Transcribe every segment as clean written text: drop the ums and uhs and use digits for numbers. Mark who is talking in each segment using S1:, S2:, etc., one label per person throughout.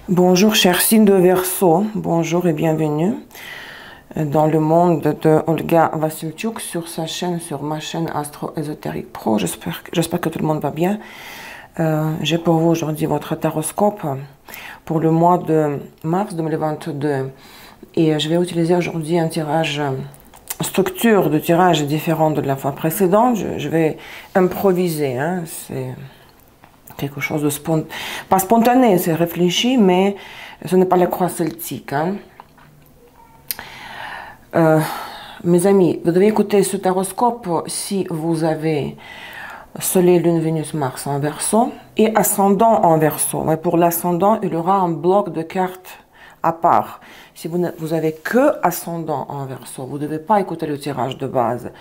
S1: Bonjour chers signes de Verseau, bonjour et bienvenue dans le monde de Olga Vassilchuk sur sa chaîne, sur ma chaîne Astro Ésotérique Pro. J'espère que tout le monde va bien. J'ai pour vous aujourd'hui votre taroscope pour le mois de mars 2022 et je vais utiliser aujourd'hui un tirage, structure de tirage différente de la fois précédente. Je vais improviser, hein, c'est quelque chose de pas spontané, c'est réfléchi, mais ce n'est pas la croix celtique. Hein. Mes amis, vous devez écouter ce taroscope si vous avez Soleil, Lune, Vénus, Mars en Verseau et Ascendant en Verseau. Mais pour l'Ascendant, il y aura un bloc de cartes à part. Si vous avez que Ascendant en Verseau, vous ne devez pas écouter le tirage de base.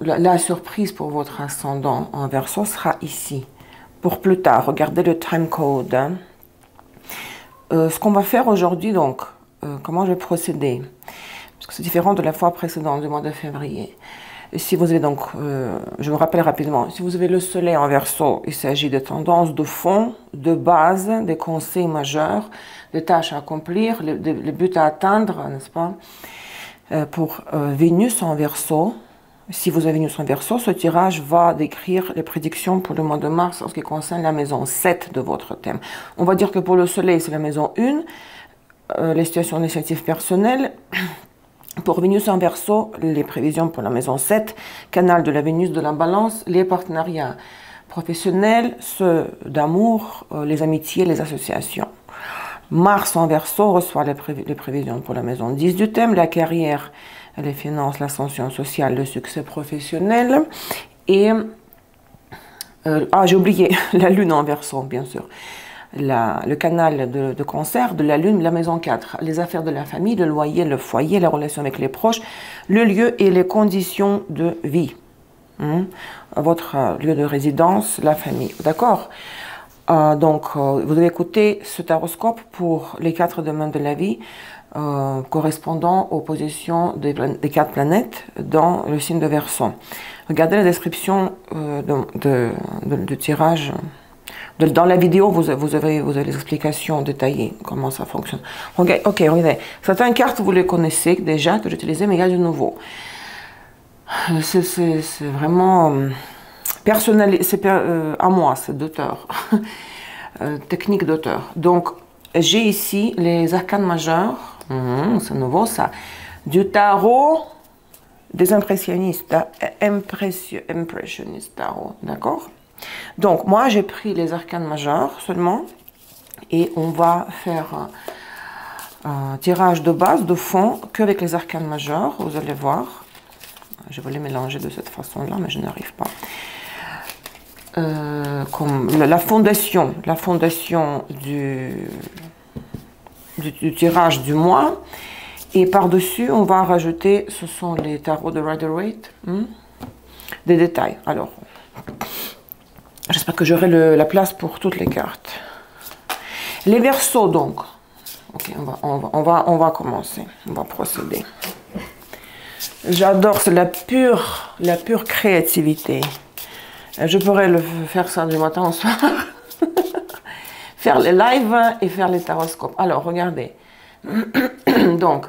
S1: La surprise pour votre Ascendant en Verseau sera ici. Pour plus tard, regardez le time code. Hein. Ce qu'on va faire aujourd'hui, donc, comment je vais procéder, parce que c'est différent de la fois précédente, du mois de février. Et si vous avez donc, je vous rappelle rapidement, si vous avez le Soleil en Verseau, il s'agit de tendances de fond, de base, des conseils majeurs, des tâches à accomplir, les buts à atteindre, n'est-ce pas? Pour Vénus en Verseau, si vous avez Vénus en Verseau, ce tirage va décrire les prédictions pour le mois de mars en ce qui concerne la maison 7 de votre thème. On va dire que pour le Soleil, c'est la maison 1, les situations d'initiative personnelle. Pour Vénus en Verseau, les prévisions pour la maison 7, canal de la Vénus de la Balance, les partenariats professionnels, ceux d'amour, les amitiés, les associations. Mars en Verseau reçoit les prévisions pour la maison 10 du thème, la carrière, les finances, l'ascension sociale, le succès professionnel. Et, j'ai oublié, la Lune en Verseau, bien sûr. Le canal de concert de la Lune, la maison 4, les affaires de la famille, le loyer, le foyer, la relation avec les proches, le lieu et les conditions de vie. Votre lieu de résidence, la famille. D'accord? Donc, vous devez écouter ce taroscope pour les 4 domaines de la vie correspondant aux positions des 4 planètes dans le signe de Verseau. Regardez la description du tirage. Dans la vidéo, vous avez les explications détaillées, comment ça fonctionne. Ok, regardez. Certaines cartes, vous les connaissez déjà, que j'utilisais, mais il y a du nouveau. C'est vraiment personnel, c'est à moi, c'est d'auteur. Technique d'auteur. Donc, j'ai ici les arcanes majeurs. C'est nouveau, ça. Du tarot des impressionnistes. Impressionniste tarot, d'accord? Donc, moi, j'ai pris les arcanes majeurs seulement. Et on va faire un tirage de base, de fond, qu'avec les arcanes majeurs. Vous allez voir. Je vais les mélanger de cette façon-là, mais je n'arrive pas. Comme la fondation du tirage du mois. Et par-dessus, on va rajouter, ce sont les tarots de Rider-Waite, des détails. Alors, j'espère que j'aurai la place pour toutes les cartes. Les Verseaux, donc. Ok, on va commencer. On va procéder. J'adore, c'est la pure créativité. Je pourrais faire ça du matin au soir. Faire les lives et faire les taroscopes. Alors, regardez. Donc,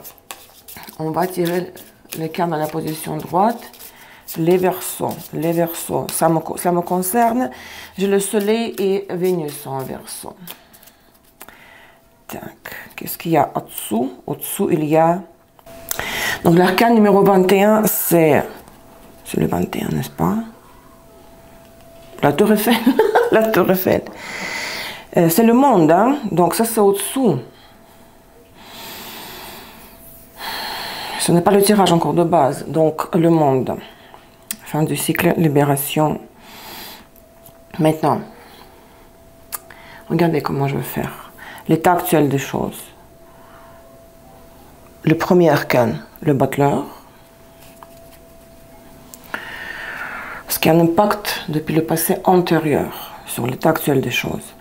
S1: on va tirer les cartes dans la position droite. Les Verseaux, ça me concerne. J'ai le Soleil et Vénus en Verseau. Qu'est-ce qu'il y a au-dessous? Au-dessous, il y a... Donc, l'arcane numéro 21, c'est le 21, n'est-ce pas? La Tour Eiffel. La Tour Eiffel. C'est le monde, hein? Donc ça c'est au-dessous. Ce n'est pas le tirage encore de base. Donc le monde. Fin du cycle, libération. Maintenant, regardez comment je vais faire. L'état actuel des choses. Le premier arcane, le Battleur. Ce qui a un impact depuis le passé antérieur sur l'état actuel des choses.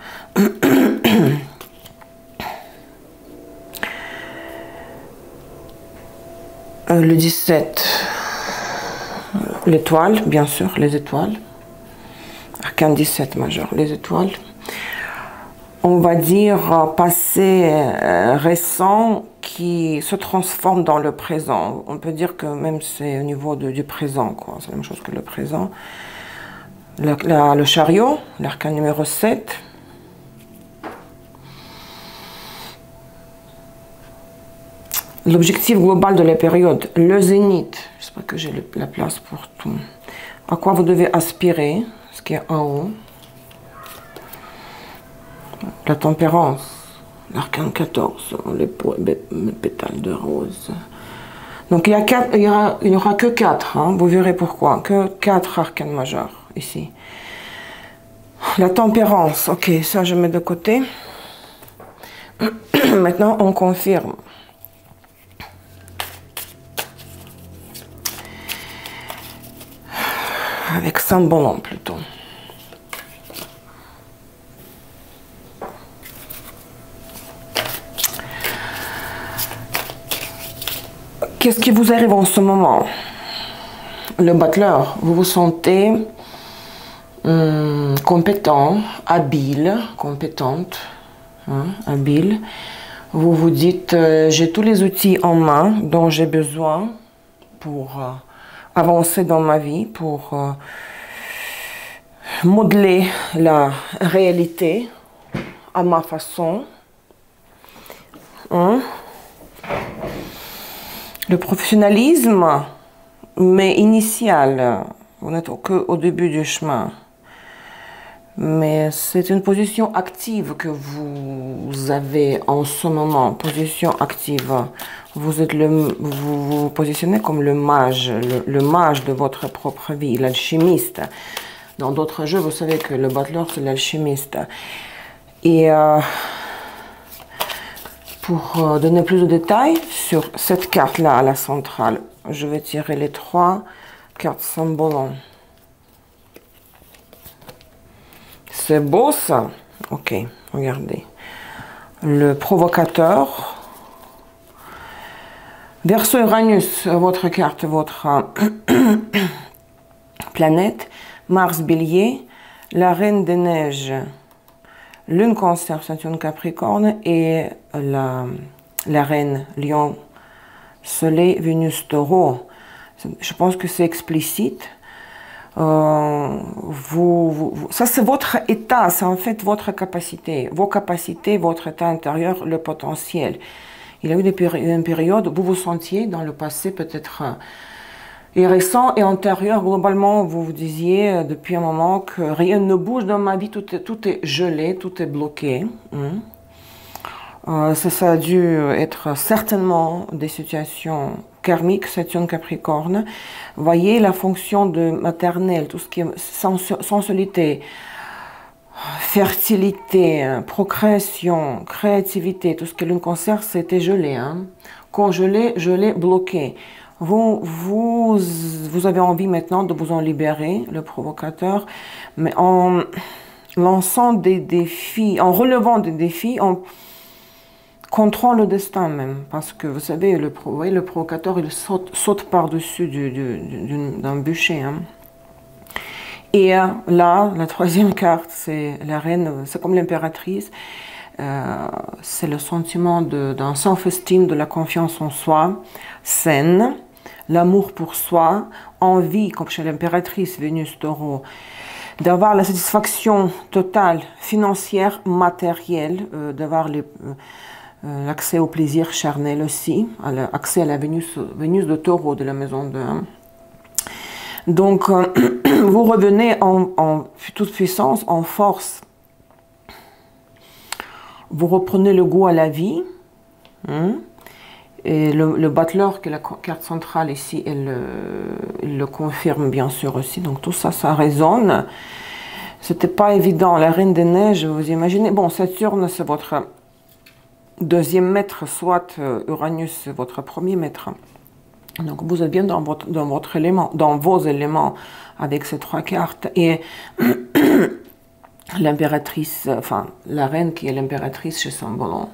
S1: Le 17, l'étoile, bien sûr, les étoiles. Arcane 17 majeur, les étoiles. on va dire, passé récent qui se transforme dans le présent. On peut dire que même c'est au niveau du présent, quoi. C'est la même chose que le présent. Le chariot, l'arcane numéro 7. L'objectif global de la période, le zénith. J'espère que j'ai la place pour tout. À quoi vous devez aspirer, ce qui est en haut. La tempérance, l'arcane 14, les pétales de rose. Donc il n'y aura que 4, hein, vous verrez pourquoi. Que 4 arcanes majeurs ici. La tempérance, ok, ça je mets de côté. Maintenant on confirme. Avec Saint-Bolon plutôt. Qu'est-ce qui vous arrive en ce moment? Le battleur, vous vous sentez compétent, habile, compétente, hein, habile. Vous vous dites, j'ai tous les outils en main dont j'ai besoin pour avancer dans ma vie, pour modeler la réalité à ma façon. Hein? Le professionnalisme, mais initial, vous n'êtes qu'au début du chemin. Mais c'est une position active que vous avez en ce moment, position active. Vous vous positionnez comme le mage de votre propre vie, l'alchimiste. Dans d'autres jeux, vous savez que le battleur, c'est l'alchimiste. Et pour donner plus de détails sur cette carte-là, à la centrale, je vais tirer les 3 cartes Saint-Bolon. C'est beau ça. Ok, regardez. Le provocateur. Verseau Uranus, votre carte, votre planète. Mars Bélier. La Reine des Neiges. Lune Cancer, Saturne Capricorne. Et la Reine Lion, Soleil, Vénus Taureau. Je pense que c'est explicite. Ça c'est votre état, c'est en fait votre capacité, vos capacités, votre état intérieur, le potentiel. Il y a eu une période où vous vous sentiez dans le passé peut-être récent et antérieur, globalement vous vous disiez depuis un moment que rien ne bouge dans ma vie, tout est gelé, tout est bloqué. Ça a dû être certainement des situations karmiques, Saturne Capricorne. Voyez la fonction de maternelle, tout ce qui est sensualité, fertilité, procréation, créativité, tout ce que l'une concerne, c'était gelé. Hein? Congelé, gelé, bloqué. Vous avez envie maintenant de vous en libérer, le provocateur, mais en lançant des défis, en relevant des défis, en contrôle le destin même, parce que vous savez, le provocateur, il saute par-dessus d'un bûcher. Hein. Et là, la troisième carte, c'est la reine, c'est comme l'impératrice, c'est le sentiment d'un self-esteem, de la confiance en soi, saine, l'amour pour soi, envie, comme chez l'impératrice Vénus Taureau, d'avoir la satisfaction totale, financière, matérielle, d'avoir l'accès au plaisir charnel aussi, l'accès à la Vénus de Taureau de la maison de... Donc, vous revenez en toute puissance, en force. Vous reprenez le goût à la vie. Hein, et le battleur, qui est la carte centrale ici, il le confirme bien sûr aussi. Donc tout ça, ça résonne. C'était pas évident. La Reine des Neiges, vous imaginez. Bon, Saturne, c'est votre deuxième maître, soit Uranus, c'est votre premier maître. Donc vous êtes bien dans votre élément, dans vos éléments, avec ces 3 cartes. Et l'impératrice, enfin, la reine qui est l'impératrice chez Saint-Bolon.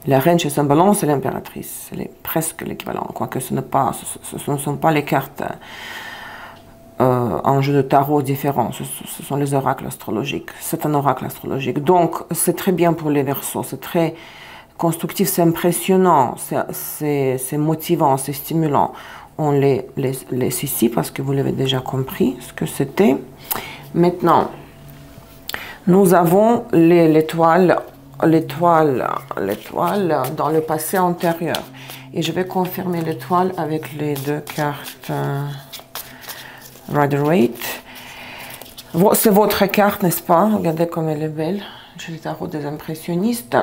S1: La reine chez Saint-Bolon, c'est l'impératrice. Elle est presque l'équivalent, quoique ce ne sont pas les cartes un jeu de tarot différent. Ce sont les oracles astrologiques. C'est un oracle astrologique. Donc, c'est très bien pour les Verseaux. C'est très constructif, c'est impressionnant, c'est motivant, c'est stimulant. On les laisse ici parce que vous l'avez déjà compris ce que c'était. Maintenant, nous avons l'étoile dans le passé antérieur. Et je vais confirmer l'étoile avec les deux cartes Rider-Waite. C'est votre carte, n'est-ce pas? Regardez comme elle est belle. Je les tarot des impressionnistes.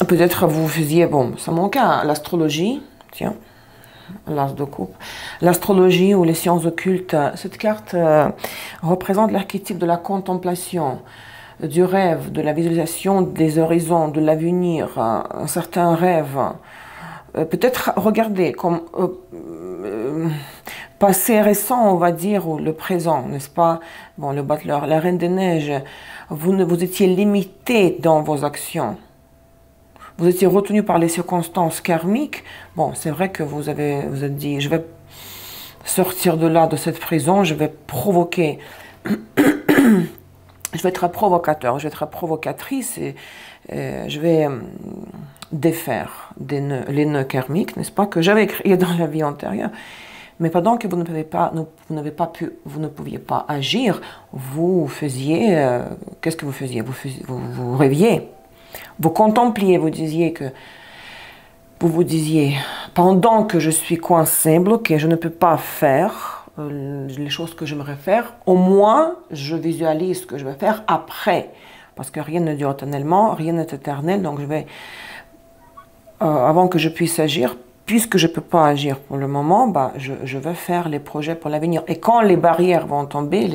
S1: Peut-être vous faisiez, bon, c'est mon cas, l'astrologie, tiens, l'as de coupe, l'astrologie ou les sciences occultes. Cette carte représente l'archétype de la contemplation, du rêve, de la visualisation des horizons, de l'avenir, un certain rêve. Peut-être, regardez, comme passé récent, on va dire, ou le présent, n'est-ce pas? Bon, le Butler, la Reine des Neiges, vous étiez limité dans vos actions. Vous étiez retenu par les circonstances karmiques. Bon, c'est vrai que vous êtes dit, je vais sortir de là, de cette prison, je vais provoquer, je vais être un provocateur, je vais être provocatrice et je vais défaire les nœuds karmiques, n'est-ce pas, que j'avais créés dans la vie antérieure. Mais pendant que vous ne pouviez pas agir, vous faisiez, qu'est-ce que vous faisiez? Vous rêviez. Vous contempliez, vous vous disiez, pendant que je suis coincé, bloqué, je ne peux pas faire les choses que j'aimerais faire, au moins je visualise ce que je vais faire après, parce que rien ne dure éternellement, rien n'est éternel, donc je vais, avant que je puisse agir, puisque je ne peux pas agir pour le moment, bah, je vais faire les projets pour l'avenir. Et quand les barrières vont tomber,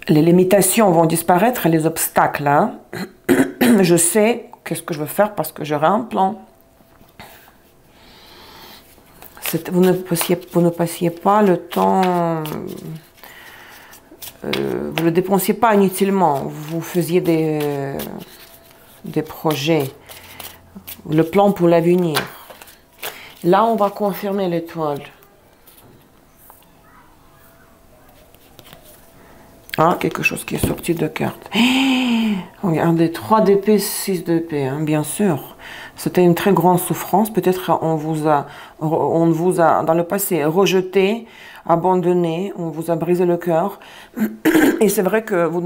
S1: les limitations vont disparaître, les obstacles, hein, je sais qu'est-ce que je veux faire parce que j'aurai un plan. Vous ne passiez pas le temps, vous ne le dépensiez pas inutilement, vous faisiez des projets, le plan pour l'avenir. Là, on va confirmer l'étoile. Ah, quelque chose qui est sorti de carte. Regardez, 3 d'épée, 6 d'épée, hein, bien sûr. C'était une très grande souffrance. Peut-être on vous a, dans le passé, rejeté, abandonné, on vous a brisé le cœur. Et c'est vrai que vous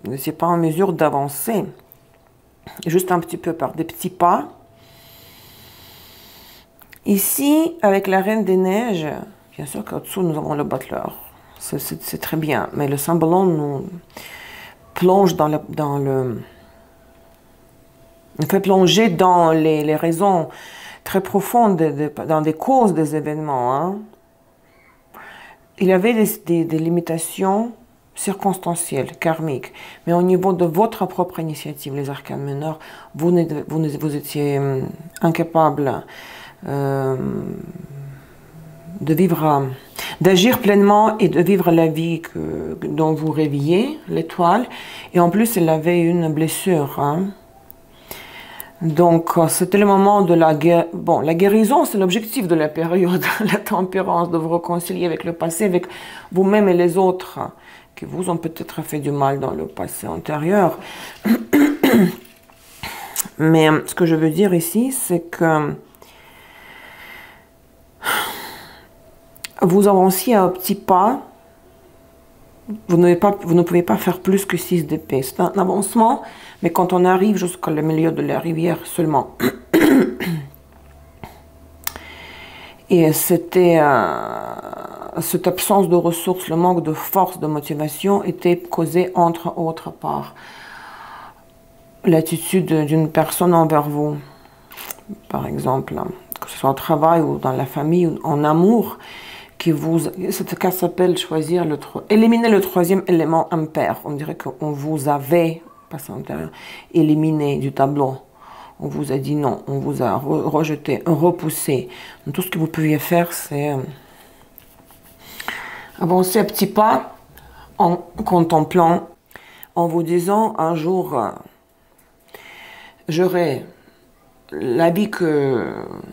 S1: n'étiez pas en mesure d'avancer. Juste un petit peu par des petits pas. Ici, avec la Reine des Neiges, bien sûr qu'au-dessous, nous avons le Butler. C'est très bien, mais le Saint-Ballon nous plonge nous fait plonger dans les raisons très profondes, dans des causes des événements. Hein. Il y avait des limitations circonstancielles, karmiques, mais au niveau de votre propre initiative, les arcanes meneurs, vous étiez incapable de vivre, d'agir pleinement et de vivre la vie dont vous rêviez, l'étoile. Et en plus, elle avait une blessure. Hein. Donc, c'était le moment de la guérison. Bon, la guérison, c'est l'objectif de la période, la tempérance, de vous réconcilier avec le passé, avec vous-même et les autres, qui vous ont peut-être fait du mal dans le passé antérieur. Mais ce que je veux dire ici, c'est que vous avanciez à un petit pas, vous ne pouvez pas faire plus que 6 d'épée. C'est un avancement, mais quand on arrive jusqu'au milieu de la rivière seulement. Et c'était cette absence de ressources, le manque de force, de motivation était causé entre autres par l'attitude d'une personne envers vous, par exemple, que ce soit au travail ou dans la famille ou en amour. Cette carte s'appelle éliminer le troisième élément impair. On dirait qu'on vous avait, passé antérieur, éliminé du tableau. On vous a dit non, on vous a rejeté, repoussé. Donc, tout ce que vous pouviez faire, c'est avancer à petits pas en contemplant, en vous disant un jour, j'aurai la vie que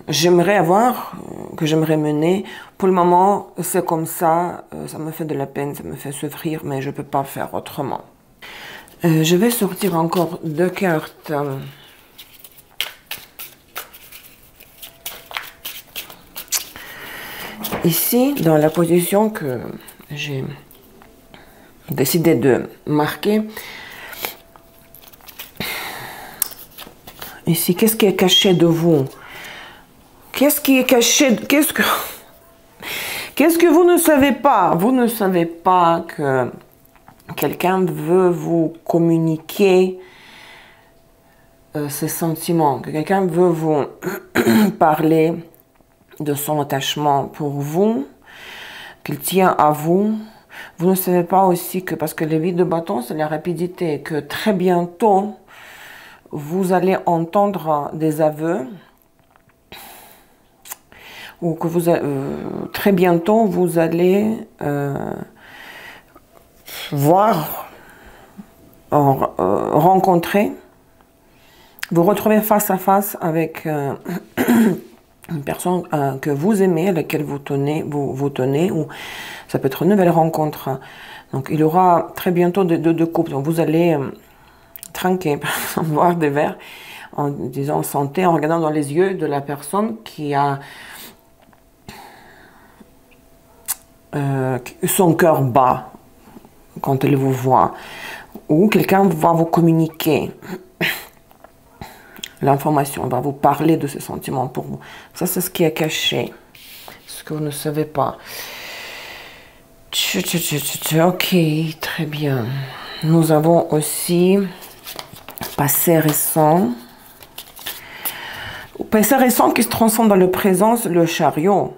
S1: j'aimerais avoir, que j'aimerais mener, pour le moment, c'est comme ça me fait de la peine, ça me fait souffrir, mais je ne peux pas faire autrement. Je vais sortir encore 2 cartes. Ici, dans la position que j'ai décidé de marquer, ici, qu'est-ce qui est caché de vous? Qu'est-ce qui est caché? Qu'est-ce que vous ne savez pas? Vous ne savez pas que quelqu'un veut vous communiquer ses sentiments, que quelqu'un veut vous parler de son attachement pour vous, qu'il tient à vous. Vous ne savez pas aussi que, parce que le 8 de bâton, c'est la rapidité, que très bientôt, vous allez entendre des aveux, ou que vous, très bientôt, vous allez voir, rencontrer, vous retrouver face à face avec une personne que vous aimez, à laquelle vous tenez, ou ça peut être une nouvelle rencontre. Donc il y aura très bientôt deux couples. Donc vous allez trinquer, par exemple, boire des verres en disant santé, en regardant dans les yeux de la personne qui a son cœur bat quand elle vous voit, ou quelqu'un va vous communiquer l'information, va vous parler de ses sentiments pour vous. Ça, c'est ce qui est caché, ce que vous ne savez pas. Ok, très bien. Nous avons aussi passé récent. Passé récent qui se transforme dans le présent, le chariot.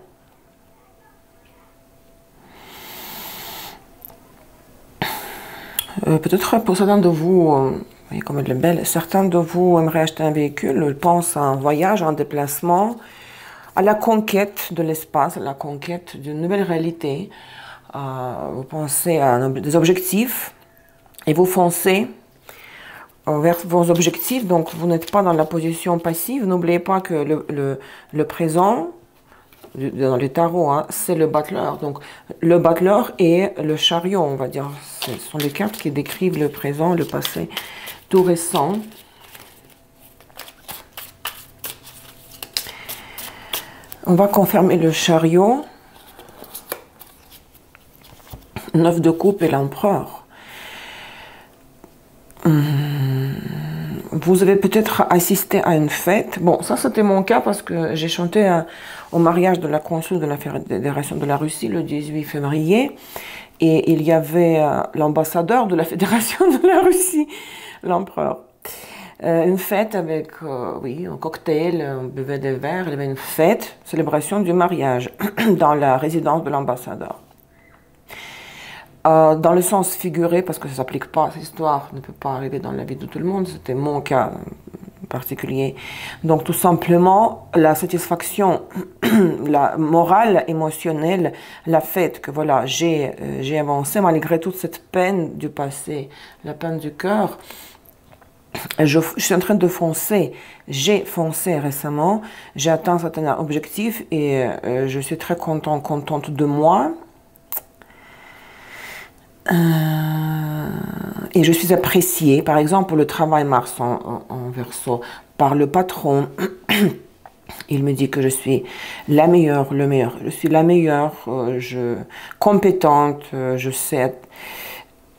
S1: Peut-être pour certains de vous, voyez comme elle est belle, certains de vous aimeraient acheter un véhicule, pensent à un voyage, à un déplacement, à la conquête de l'espace, à la conquête d'une nouvelle réalité. Vous pensez à des objectifs et vous foncez vers vos objectifs, donc vous n'êtes pas dans la position passive. N'oubliez pas que le présent, dans les tarots, hein, c'est le battleur. Donc le battleur et le chariot, on va dire. Ce sont les cartes qui décrivent le présent, le passé tout récent. On va confirmer le chariot. 9 de coupe et l'empereur. Vous avez peut-être assisté à une fête. Bon, ça c'était mon cas parce que j'ai chanté au mariage de la consul de la Fédération de la Russie le 18 février. Et il y avait l'ambassadeur de la Fédération de la Russie, l'empereur. Une fête avec, oui, un cocktail, on buvait des verres, il y avait une fête, célébration du mariage dans la résidence de l'ambassadeur. Dans le sens figuré, parce que ça ne s'applique pas, cette histoire ne peut pas arriver dans la vie de tout le monde, c'était mon cas particulier. Donc tout simplement, la satisfaction, la morale, émotionnelle, la fête que voilà, j'ai avancé malgré toute cette peine du passé, la peine du cœur. Je suis en train de foncer, j'ai foncé récemment, j'ai atteint certains objectifs et je suis très contente de moi. Et je suis appréciée, par exemple, pour le travail Mars en Verseau, par le patron. Il me dit que je suis la meilleure, je suis la meilleure, compétente, je sais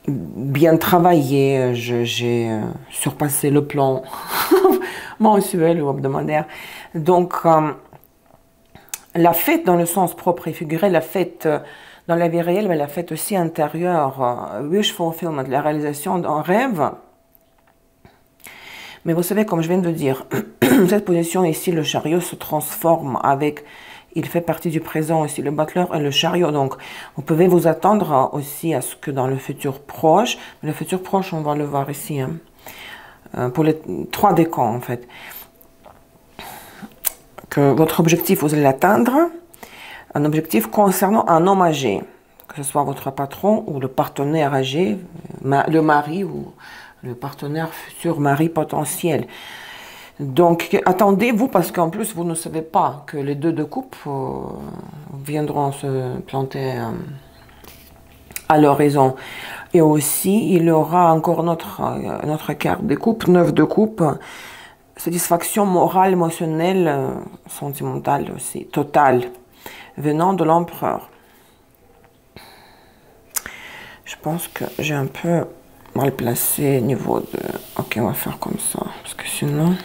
S1: bien travailler, j'ai surpassé le plan mensuel ou hebdomadaire. Donc, la fête dans le sens propre et figuré, la fête dans la vie réelle, mais la fête aussi intérieure, wish fulfillment, la réalisation d'un rêve. Mais vous savez, comme je viens de dire, cette position ici, le chariot se transforme avec, il fait partie du présent aussi, le battleur et le chariot. Donc, vous pouvez vous attendre aussi à ce que dans le futur proche, le futur proche, on va le voir ici, hein, pour les 3 décans en fait, que votre objectif, vous allez l'atteindre. Un objectif concernant un homme âgé, que ce soit votre patron ou le partenaire âgé, le mari ou le partenaire futur mari potentiel. Donc, attendez-vous, parce qu'en plus, vous ne savez pas que les deux de coupe viendront se planter à l'horizon. Et aussi, il y aura encore notre carte de coupe, 9 de coupe, satisfaction morale, émotionnelle, sentimentale aussi, totale, venant de l'empereur. Je pense que j'ai un peu mal placé au niveau de... Ok, on va faire comme ça, parce que sinon...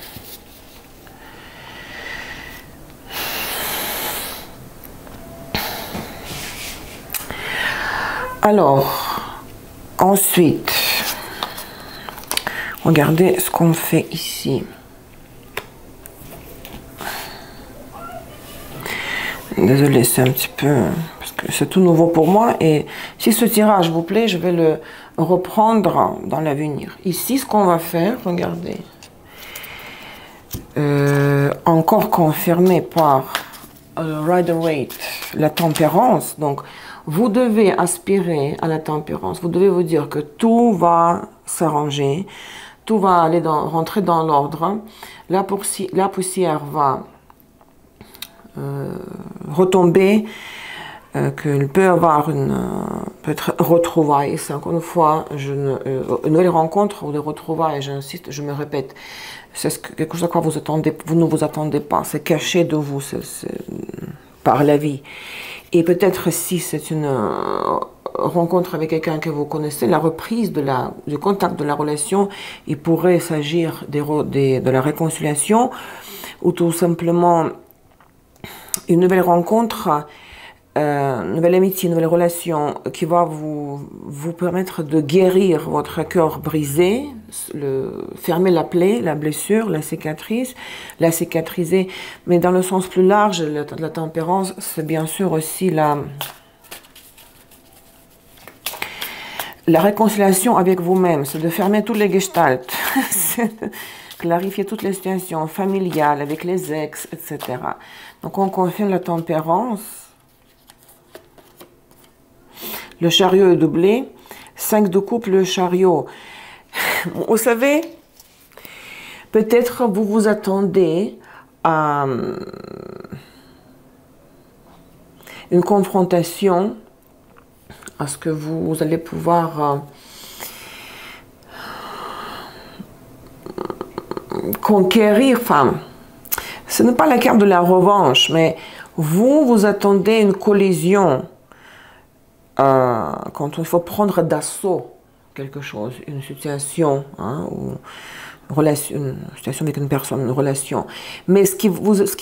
S1: Alors, ensuite, regardez ce qu'on fait ici. Désolée, c'est un petit peu... parce que c'est tout nouveau pour moi. Et si ce tirage vous plaît, je vais le reprendre dans l'avenir. Ici, ce qu'on va faire, regardez. Encore confirmé par Rider-Waite, la tempérance. Donc, vous devez aspirer à la tempérance. Vous devez vous dire que tout va s'arranger, tout va aller rentrer dans l'ordre. La poussière va retomber, qu'il peut y avoir peut-être retrouvailles. C'est encore une fois une nouvelle rencontre ou des retrouvailles. J'insiste, je me répète. C'est quelque chose à quoi vous ne vous attendez pas. C'est caché de vous, par la vie. Et peut-être si c'est une rencontre avec quelqu'un que vous connaissez, la reprise du contact de la relation, il pourrait s'agir de la réconciliation ou tout simplement une nouvelle rencontre, une nouvelle amitié, une nouvelle relation qui va vous permettre de guérir votre cœur brisé, fermer la plaie, la blessure, la cicatriser, mais dans le sens plus large, la tempérance, c'est bien sûr aussi la réconciliation avec vous-même, c'est de fermer tous les gestalts, clarifier toutes les situations familiales avec les ex, etc. Donc on confirme la tempérance. Le chariot est doublé. 5 de coupe, le chariot. Vous savez, peut-être vous vous attendez à une confrontation, à ce que vous allez pouvoir conquérir. Enfin, ce n'est pas la carte de la revanche, mais vous attendez une collision. Quand il faut prendre d'assaut quelque chose, une situation, hein, ou une situation avec une personne, une relation. Mais ce qui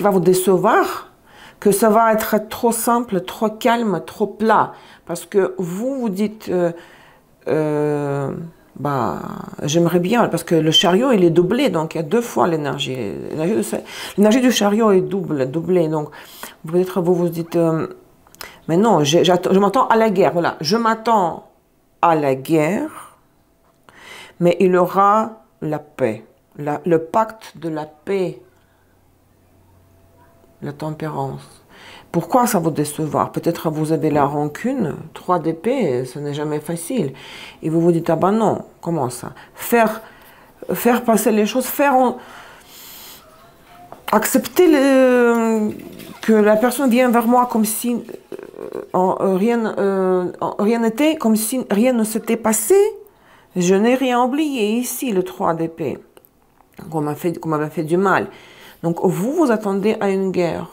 S1: va vous décevoir, que ça va être trop simple, trop calme, trop plat. Parce que vous dites, j'aimerais bien, parce que le chariot, il est doublé, donc il y a 2 fois l'énergie. L'énergie du chariot est doublée. Donc peut-être vous dites... mais non, je m'attends à la guerre, voilà. Je m'attends à la guerre, mais il y aura la paix. Le pacte de la paix, la tempérance. Pourquoi ça vous décevoir? Peut-être vous avez la rancune, 3 d'épée, ce n'est jamais facile. Et vous vous dites, ah ben non, comment ça? Faire passer les choses, accepter que la personne vient vers moi comme si rien n'était, comme si rien ne s'était passé. Je n'ai rien oublié ici, le 3 d'épée, qu'on m'avait fait du mal. Donc vous attendez à une guerre,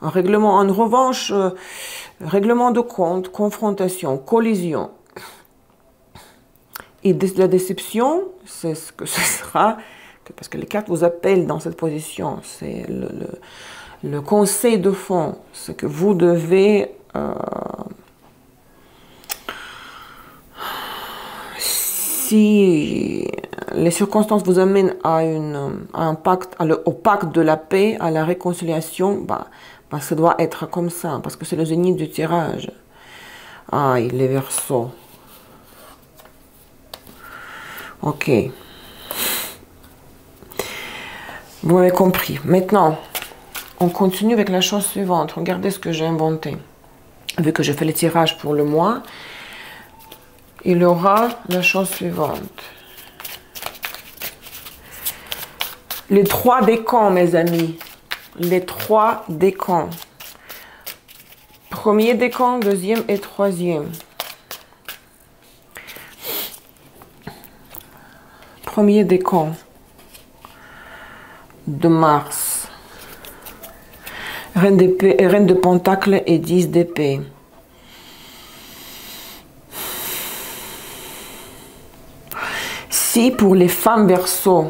S1: un règlement, en revanche, règlement de compte, confrontation, collision. Et la déception, c'est ce que ce sera, parce que les cartes vous appellent dans cette position, c'est le conseil de fond, c'est que vous devez, si les circonstances vous amènent à au pacte de la paix, à la réconciliation, ça doit être comme ça, parce que c'est le zénith du tirage. Ah, il est Verseau. Ok. Vous avez compris. Maintenant, on continue avec la chose suivante. Regardez ce que j'ai inventé. Vu que j'ai fait le tirage pour le mois, il y aura la chose suivante. Les 3 décans, mes amis. Les 3 décans. Premier décan, deuxième et troisième. Premier décan de Mars. Reine d'épée, reine de pentacle et 10 d'épée. Si pour les femmes Verseau,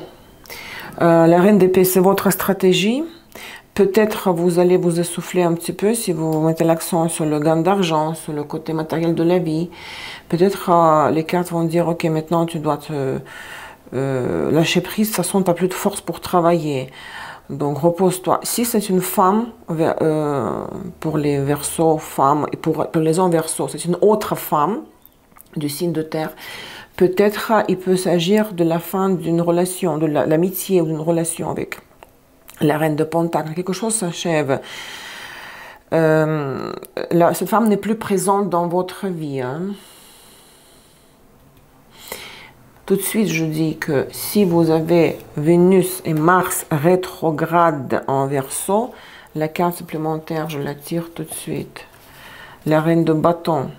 S1: la reine d'épée c'est votre stratégie, peut-être vous allez vous essouffler un petit peu si vous mettez l'accent sur le gain d'argent, sur le côté matériel de la vie. Peut-être les cartes vont dire ok, maintenant tu dois te lâcher prise, de toute façon tu n'as plus de force pour travailler. Donc repose-toi. Si c'est une femme, pour les Verseaux, femmes, et pour les hommes Verseaux, c'est une autre femme du signe de terre, peut-être il peut s'agir de la fin d'une relation, de l'amitié ou d'une relation avec la reine de pentacle. Quelque chose s'achève. Cette femme n'est plus présente dans votre vie. Hein. Tout de suite, je dis que si vous avez Vénus et Mars rétrograde en Verseau, la carte supplémentaire, je la tire tout de suite. La reine de bâton.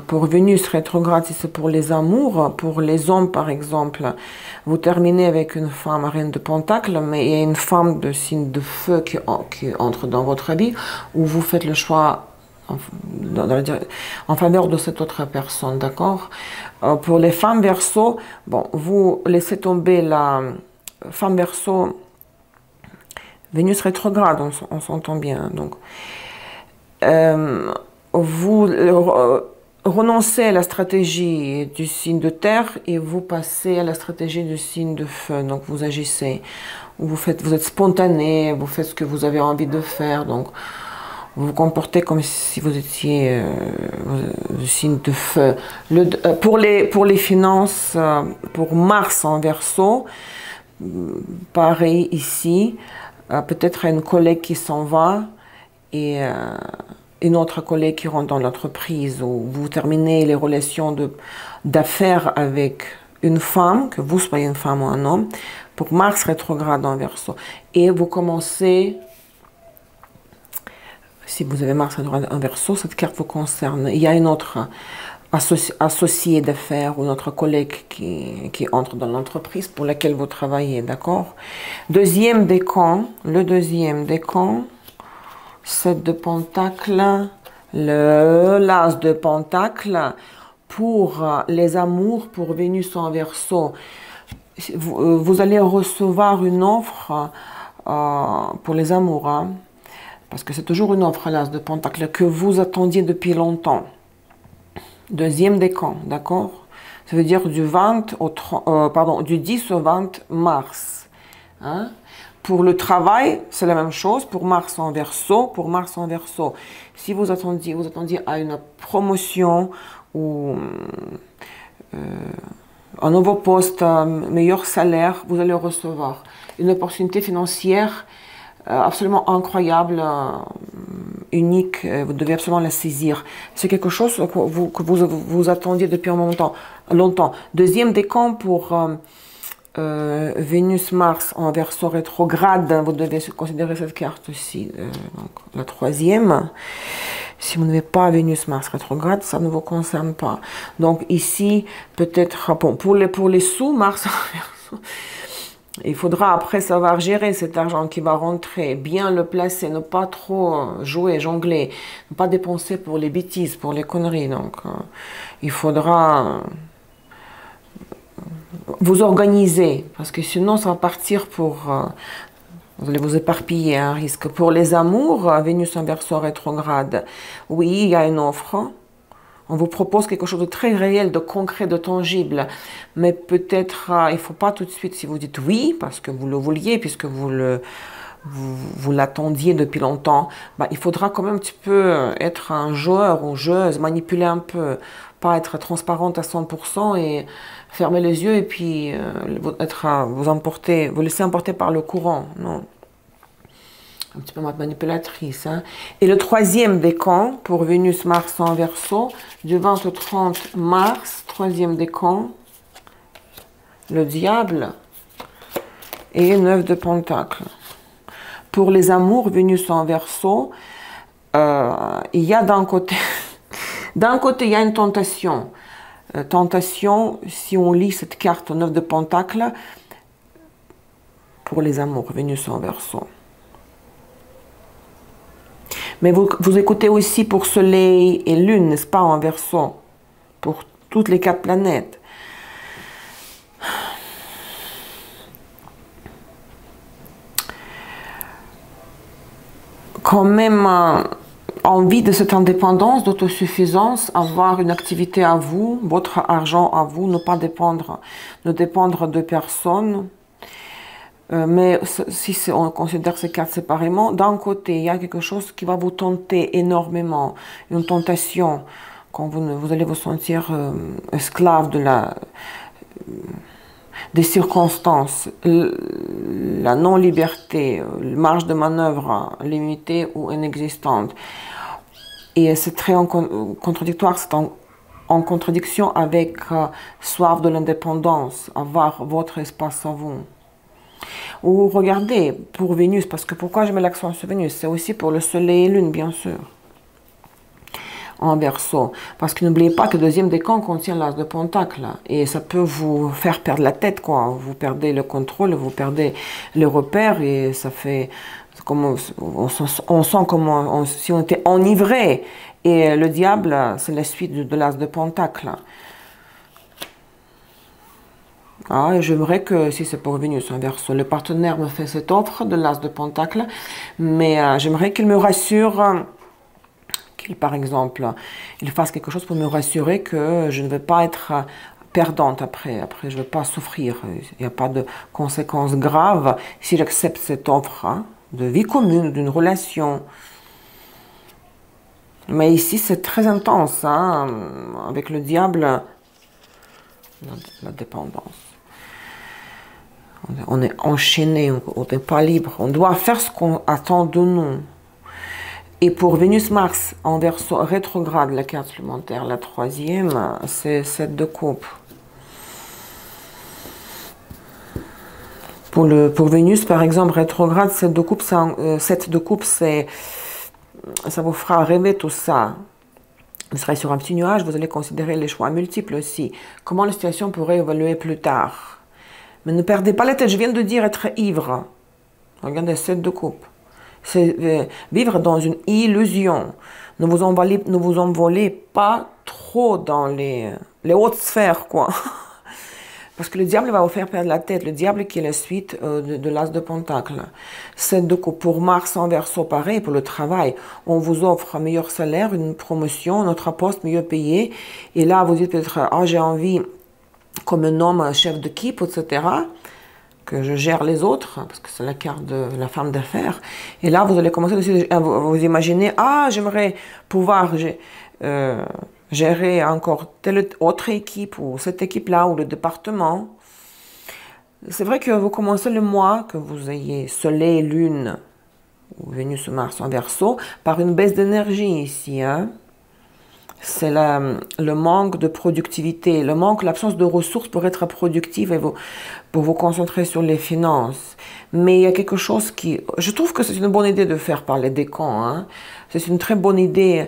S1: Pour Vénus rétrograde, si c'est pour les amours, pour les hommes par exemple, vous terminez avec une femme reine de pentacle, mais il y a une femme de signe de feu qui entre dans votre vie, où vous faites le choix en faveur de cette autre personne, d'accord? Pour les femmes Verseau, bon, vous laissez tomber la femme Verseau, Vénus rétrograde, on s'entend bien, donc vous renoncez à la stratégie du signe de terre et vous passez à la stratégie du signe de feu. Donc vous agissez, vous êtes spontané, vous faites ce que vous avez envie de faire. Donc vous vous comportez comme si vous étiez du signe de feu. Pour les finances, pour Mars en Verseau, pareil ici, peut-être une collègue qui s'en va et une autre collègue qui rentre dans l'entreprise, où vous terminez les relations d'affaires avec une femme, que vous soyez une femme ou un homme, pour Mars rétrograde en Verseau. Et vous commencez, si vous avez Mars rétrograde en Verseau, cette carte vous concerne. Il y a une autre associée d'affaires ou notre collègue qui entre dans l'entreprise pour laquelle vous travaillez, d'accord? Deuxième décan, le deuxième décan, 7 de pentacle, l'as de pentacle, pour les amours, pour Vénus en Verseau. Vous allez recevoir une offre pour les amours, hein, parce que c'est toujours une offre, l'as de pentacle, que vous attendiez depuis longtemps. Deuxième décan, d'accord? Ça veut dire du 20 au du 10 au 20 mars. Hein? Pour le travail, c'est la même chose. Pour Mars en Verseau, si vous attendiez à une promotion ou un nouveau poste, un meilleur salaire, vous allez recevoir une opportunité financière absolument incroyable, unique. Vous devez absolument la saisir. C'est quelque chose que vous attendiez depuis un moment longtemps. Deuxième décan pour Vénus-Mars en Verseau rétrograde, vous devez considérer cette carte aussi, donc la troisième. Si vous n'avez pas Vénus-Mars rétrograde, ça ne vous concerne pas. Donc ici, peut-être, bon, pour les sous, Mars en Verseau, il faudra après savoir gérer cet argent qui va rentrer, bien le placer, ne pas trop jouer, jongler, ne pas dépenser pour les bêtises, pour les conneries. Donc il faudra vous organiser, parce que sinon ça va partir pour... vous allez vous éparpiller à un risque. Pour les amours, Vénus en Verseau rétrograde, oui, il y a une offre. On vous propose quelque chose de très réel, de concret, de tangible. Mais peut-être, il ne faut pas tout de suite, si vous dites oui, parce que vous le vouliez, puisque vous l'attendiez depuis longtemps, bah, il faudra quand même un petit peu être un joueur ou joueuse, manipuler un peu, pas être transparente à 100% et fermer les yeux et puis vous laisser emporter par le courant. Non. Un petit peu manipulatrice. Hein. Et le troisième décan pour Vénus-Mars en Verseau, du 20 au 30 mars, troisième décan, le diable. et 9 de Pentacle. Pour les amours, Vénus en Verseau, il y a d'un côté, il y a une tentation. Tentation, si on lit cette carte 9 de Pentacle, pour les amours, Vénus en Verseau. Mais vous écoutez aussi pour Soleil et Lune, n'est-ce pas, en Verseau, pour toutes les 4 planètes. Quand même envie de cette indépendance, d'autosuffisance, avoir une activité à vous, votre argent à vous, ne pas dépendre, de personne. Mais si on considère ces 4 séparément, d'un côté, il y a quelque chose qui va vous tenter énormément, une tentation, quand vous allez vous sentir esclave des circonstances, la non-liberté, la marge de manœuvre limitée ou inexistante. Et c'est très contradictoire, c'est en contradiction avec soif de l'indépendance, avoir votre espace à vous. Ou regardez, pour Vénus, parce que pourquoi je mets l'accent sur Vénus, c'est aussi pour le Soleil et Lune, bien sûr, en Verseau. Parce que n'oubliez pas que le 2e décan contient l'As de Pentacle, et ça peut vous faire perdre la tête, quoi. Vous perdez le contrôle, vous perdez les repères, et ça fait, comme on sent comme si on était enivré. Et le diable, c'est la suite de l'As de Pentacle. Ah, et j'aimerais que, si c'est pour Vénus en Verseau, le partenaire me fait cette offre de l'As de Pentacle, mais j'aimerais qu'il me rassure, qu'il, par exemple, il fasse quelque chose pour me rassurer que je ne vais pas être perdante après. Après, je ne vais pas souffrir. Il n'y a pas de conséquences graves si j'accepte cette offre de vie commune, d'une relation. Mais ici, c'est très intense, avec le diable, la dépendance. On est enchaîné, on n'est pas libre. On doit faire ce qu'on attend de nous. Et pour Vénus-Mars en Verseau rétrograde, la carte supplémentaire, la 3e, c'est 7 de coupe. Pour Vénus, par exemple, rétrograde, 7 de coupe, ça vous fera rêver tout ça. Vous serez sur un petit nuage, vous allez considérer les choix multiples aussi. Comment la situation pourrait évoluer plus tard. Mais ne perdez pas la tête, je viens de dire être ivre. Regardez, 7 de coupe. C'est vivre dans une illusion. Ne vous envolez pas trop dans les hautes sphères, quoi. Parce que le diable va vous faire perdre la tête. Le diable qui est la suite de l'As de Pentacle. 7 de coupe. Pour Mars en Verseau, pareil, pour le travail. On vous offre un meilleur salaire, une promotion, notre poste mieux payé. Et là, vous dites peut-être, ah, j'ai envie, comme un homme, chef d'équipe, etc., que je gère les autres, parce que c'est la carte de la femme d'affaires. Et là, vous allez commencer à vous imaginer, ah, j'aimerais pouvoir gérer encore telle autre équipe, ou cette équipe-là, ou le département. C'est vrai que vous commencez le mois, que vous ayez Soleil, Lune, ou Vénus ou Mars en Verseau, par une baisse d'énergie ici, C'est le manque de productivité, l'absence de ressources pour être productive et pour vous concentrer sur les finances. Mais il y a quelque chose qui... Je trouve que c'est une bonne idée de faire par les décans. C'est une très bonne idée.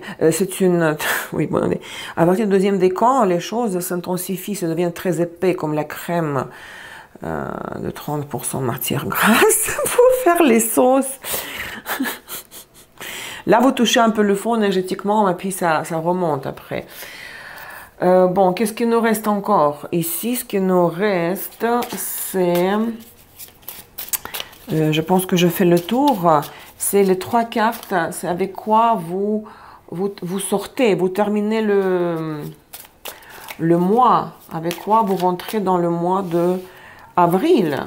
S1: Oui, bonne idée. À partir du 2e décan, les choses s'intensifient, ça devient très épais, comme la crème de 30% matière grasse pour faire les sauces. Là, vous touchez un peu le fond énergétiquement, et puis ça remonte après. Bon, qu'est-ce qu'il nous reste encore? Ici, ce qui nous reste, c'est... je pense que je fais le tour. C'est les 3 cartes. C'est avec quoi vous sortez, vous terminez le mois. Avec quoi vous rentrez dans le mois de avril.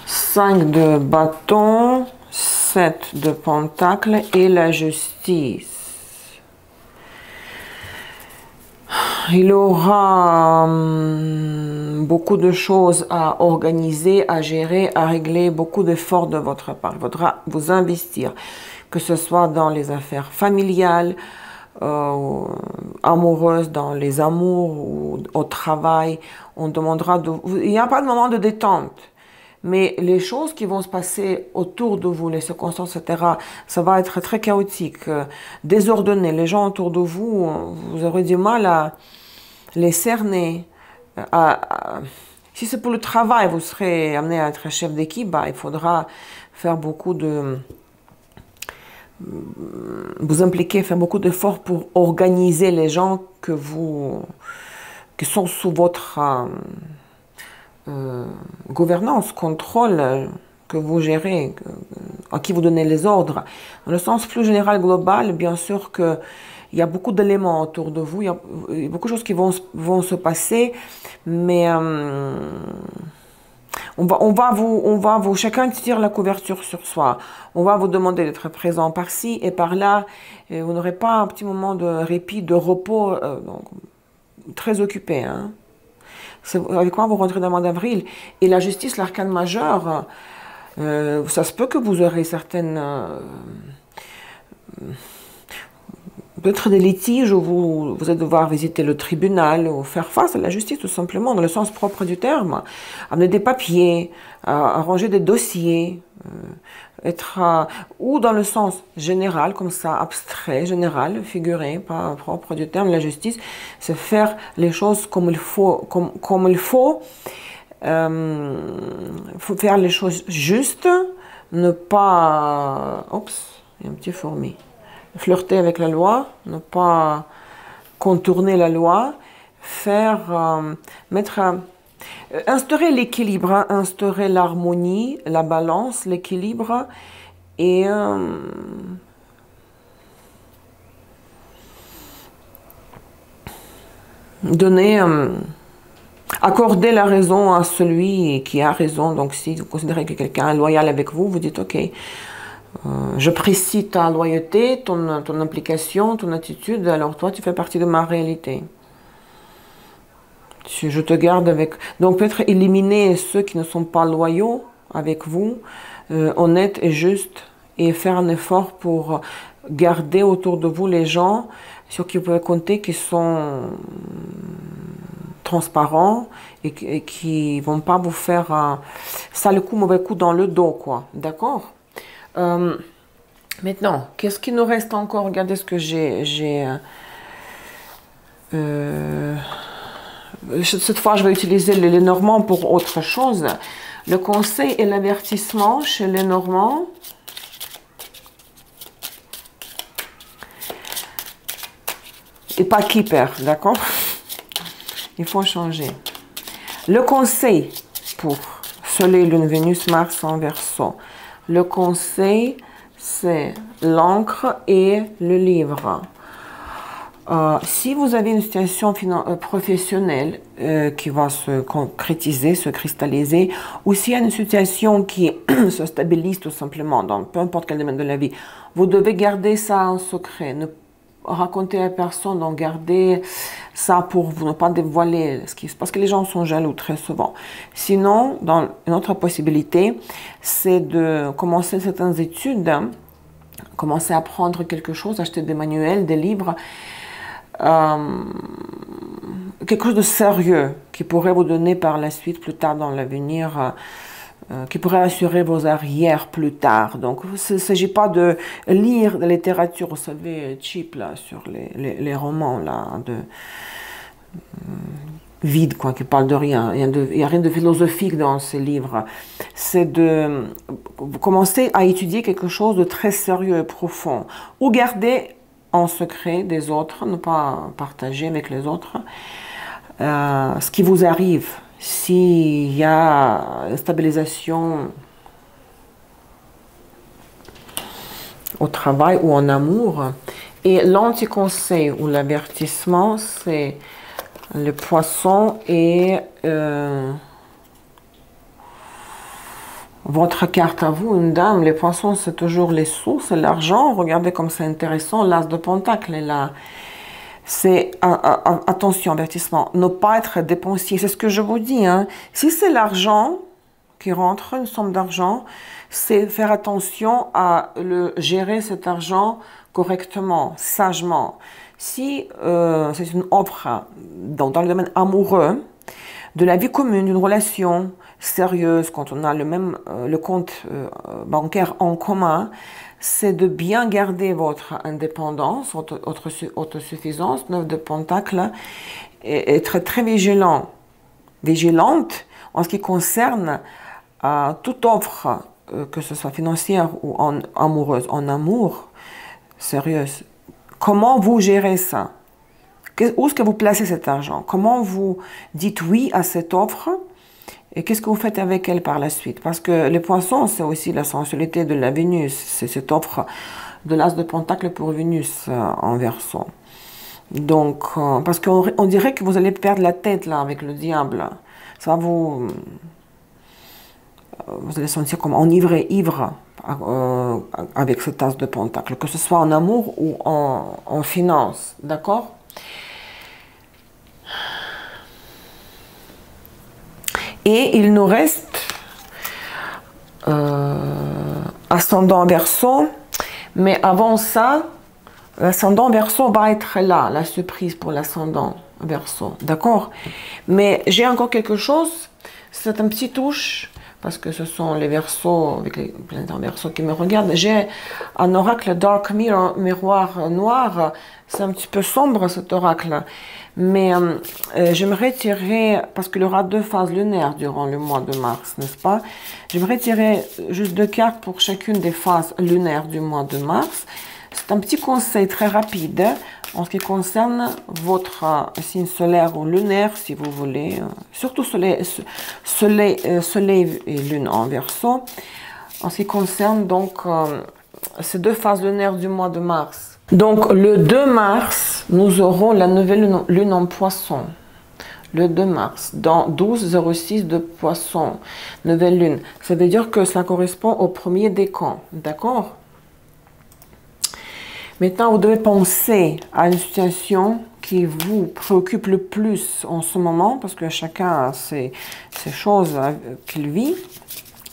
S1: 5 de bâton, 7 de pentacle et la justice. Il aura beaucoup de choses à organiser, à gérer, à régler, beaucoup d'efforts de votre part. Il faudra vous investir, que ce soit dans les affaires familiales, amoureuse, dans les amours ou au travail, on demandera de... Il n'y a pas de moment de détente. Mais les choses qui vont se passer autour de vous, les circonstances, etc., ça va être très chaotique, désordonné. Les gens autour de vous, vous aurez du mal à les cerner. Si c'est pour le travail, vous serez amené à être chef d'équipe, bah, il faudra faire beaucoup de... vous impliquer, faire beaucoup d'efforts pour organiser les gens qui sont sous votre gouvernance, contrôle, que vous gérez, à qui vous donnez les ordres. Dans le sens plus général, global, bien sûr qu'il y a beaucoup d'éléments autour de vous, il y a beaucoup de choses qui vont se passer, mais on va vous, chacun tire la couverture sur soi. On va vous demander d'être présent par-ci et par-là. Vous n'aurez pas un petit moment de répit, de repos, donc, très occupé, hein. Avec quoi vous rentrez dans le mois d'avril. Et la justice, l'arcane majeur, ça se peut que vous aurez certaines... peut-être des litiges où vous allez devoir visiter le tribunal ou faire face à la justice, tout simplement, dans le sens propre du terme. Amener des papiers, arranger des dossiers, ou dans le sens général, comme ça, abstrait, général, figuré, pas propre du terme, la justice, c'est faire les choses comme il faut, comme il faut. Faut faire les choses justes, ne pas... Oups, il y a un petit fourmi. Flirter avec la loi, ne pas contourner la loi, instaurer l'équilibre, hein, instaurer l'harmonie, la balance, l'équilibre et accorder la raison à celui qui a raison. Donc si vous considérez que quelqu'un est loyal avec vous, vous dites ok, j'apprécie ta loyauté, ton implication, ton attitude, alors toi tu fais partie de ma réalité. Je te garde avec... Donc peut-être éliminer ceux qui ne sont pas loyaux avec vous, honnêtes et justes, et faire un effort pour garder autour de vous les gens sur qui vous pouvez compter, qui sont transparents et qui vont pas vous faire sale coup, mauvais coup dans le dos, quoi. D'accord? Maintenant, qu'est-ce qui nous reste encore? Regardez ce que j'ai... cette fois, je vais utiliser les Normands pour autre chose. Le conseil et l'avertissement chez les Normands. Et pas Keeper, d'accord? Il faut changer. Le conseil pour Soleil, Lune, Vénus, Mars en Verseau. Le conseil, c'est l'encre et le livre. Si vous avez une situation professionnelle qui va se concrétiser, se cristalliser, ou s'il y a une situation qui se stabilise tout simplement dans peu importe quel domaine de la vie, vous devez garder ça en secret, ne raconter à personne, donc garder ça pour vous, ne pas dévoiler ce qui se passe, parce que les gens sont jaloux très souvent. Sinon, dans une autre possibilité, c'est de commencer certaines études, commencer à apprendre quelque chose, acheter des manuels, des livres, quelque chose de sérieux qui pourrait vous donner par la suite, plus tard dans l'avenir, qui pourrait assurer vos arrières plus tard. Donc, il ne s'agit pas de lire de la littérature, vous savez, cheap, là, sur les romans, là, vide, quoi, qui parlent de rien. Il n'y a rien de philosophique dans ces livres. C'est de commencer à étudier quelque chose de très sérieux et profond, ou garder en secret des autres, ne pas partager avec les autres ce qui vous arrive. S'il y a une stabilisation au travail ou en amour. Et l'anti-conseil ou l'avertissement, c'est le poisson et votre carte à vous, une dame. Les poissons, c'est toujours les sous, c'est l'argent. Regardez comme c'est intéressant, l'as de pentacle est là. C'est, attention, avertissement, ne pas être dépensier. C'est ce que je vous dis, hein. Si c'est l'argent qui rentre, une somme d'argent, c'est faire attention à gérer cet argent correctement, sagement. Si c'est une offre dans le domaine amoureux, de la vie commune, d'une relation sérieuse, quand on a le compte bancaire en commun, c'est de bien garder votre indépendance, votre autosuffisance, 9 de Pentacle, et être très vigilante en ce qui concerne toute offre, que ce soit financière ou amoureuse, en amour, sérieuse. Comment vous gérez ça? Où est-ce que vous placez cet argent? Comment vous dites oui à cette offre? Et qu'est-ce que vous faites avec elle par la suite? Parce que les poissons, c'est aussi la sensualité de la Vénus. C'est cette offre de l'As de Pentacle pour Vénus en Verseau. Donc, parce qu'on dirait que vous allez perdre la tête là avec le diable. Ça va vous allez sentir comme enivré, ivre avec cet As de Pentacle, que ce soit en amour ou en finance. D'accord? Et il nous reste ascendant Verseau, mais avant ça, l'ascendant Verseau va être là, la surprise pour l'ascendant Verseau, d'accord? Mais j'ai encore quelque chose, c'est un petit touche, parce que ce sont les Verseaux, avec les planètes en Verseau qui me regardent. J'ai un oracle Dark Mirror, miroir noir, c'est un petit peu sombre cet oracle. Mais j'aimerais tirer, parce qu'il y aura 2 phases lunaires durant le mois de mars, n'est-ce pas? J'aimerais tirer juste 2 cartes pour chacune des phases lunaires du mois de mars. C'est un petit conseil très rapide en ce qui concerne votre signe solaire ou lunaire, si vous voulez. Surtout soleil et lune en Verseau. En ce qui concerne donc ces 2 phases lunaires du mois de mars. Donc le 2 mars, nous aurons la nouvelle lune en Poisson. Le 2 mars, dans 12,06 de Poisson, nouvelle lune. Ça veut dire que ça correspond au premier décan, d'accord? Maintenant, vous devez penser à une situation qui vous préoccupe le plus en ce moment, parce que chacun a ces choses qu'il vit.